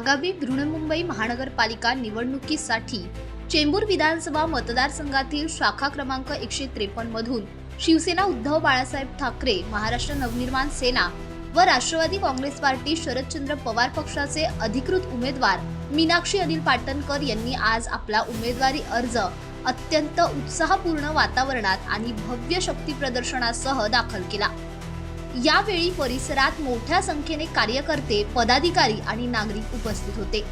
आगामी बृहन्मुंबई महानगरपालिका निवडणुकीसाठी चेंबूर विधानसभा मतदारसंघातील शाखा क्रमांक 153 मधून शिवसेना उद्धव बाळासाहेब ठाकरे, महाराष्ट्र नवनिर्माण सेना व राष्ट्रवादी काँग्रेस पार्टी शरदचंद्र पवार पक्षाचे अधिकृत उमेदवार मीनाक्षी अनिल पाटणकर यांनी आज आपला उमेदवारी अर्ज अत्यंत उत्साहपूर्ण वातावरणात आणि भव्य शक्ती प्रदर्शनासह दाखल केला। यावेळी परिसरात मोठ्या संख्येने कार्यकर्ते, पदाधिकारी आणि नागरिक उपस्थित होते।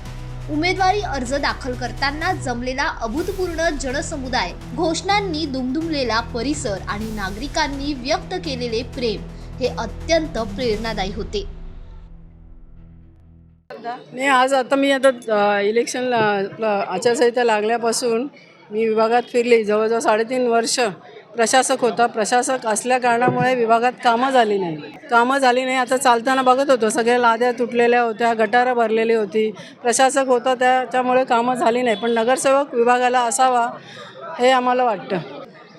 उमेदवारी अर्ज दाखल करताना जमलेला अभूतपूर्व जनसमुदाय, घोषणांनी दुमदुमलेला परिसर आणि नागरिकांनी व्यक्त केलेले प्रेम हे अत्यंत प्रेरणादायी होते। नाही, आज मी इलेक्शन आचारसंहिता लागल्यापासून मी विभागात फिरली। जवळजवळ 3.5 वर्ष प्रशासक होता। प्रशासक असल्या कारणामुळे विभागात कामं झाली नाही। आता चालताना बघत होतो, सगळ्या लाद्या तुटलेल्या होत्या, गटारं भरलेली होती। प्रशासक होता त्याच्यामुळे कामं झाली नाही, पण नगरसेवक विभागाला असावा हे आम्हाला वाटतं।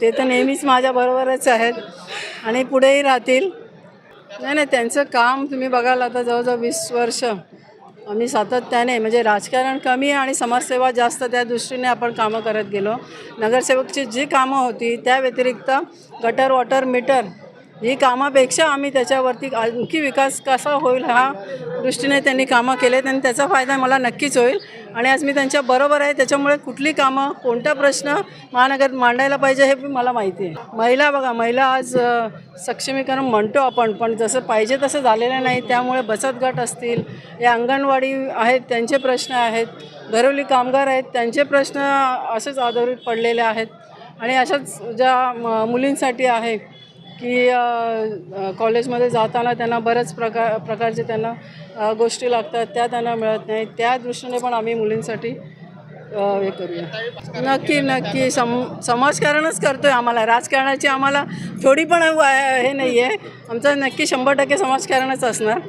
ते तर नेहमीच माझ्याबरोबरच आहेत आणि पुढेही राहतील। नाही, त्यांचं काम तुम्ही बघाल, आता जवळजवळ 20 वर्ष आम्ही सातत्याने, म्हणजे राजकारण कमी आणि समाजसेवा जास्त, त्या दृष्टीने आपण कामं करत गेलो। नगरसेवकची जी कामं होती त्या व्यतिरिक्त गटर, वॉटर मीटर ही कामापेक्षा आम्ही त्याच्यावरती आणखी विकास कसा होईल ह्या दृष्टीने त्यांनी कामं केलेत आणि त्याचा फायदा मला नक्कीच होईल। आणि आज मी त्यांच्या बरोबर आहे, त्याच्यामुळे कुठली कामं, कोणता प्रश्न महानगर मांडायला पाहिजे हे मला माहिती आहे। महिला आज सक्षमीकरण म्हणतो आपण, पण जसं पाहिजे तसं झालेलं नाही। त्यामुळे बचत गट असतील, या अंगणवाडी आहेत त्यांचे प्रश्न आहेत, घरोली कामगार आहेत त्यांचे प्रश्न असेच आधारित पडलेले आहेत। आणि अशाच ज्या मुलींसाठी आहे की कॉलेजमध्ये जाताना त्यांना बऱ्याच प्रकारचे त्यांना गोष्टी लागतात, त्या त्यांना मिळत नाही। त्या दृष्टीने पण आम्ही मुलींसाठी हे करूया। नक्की समाजकारणच करतो आहे। आम्हाला राजकारणाची आम्हाला थोडी पण हे नाही आहे। आमचं नक्की 100% समाजकारणच असणार।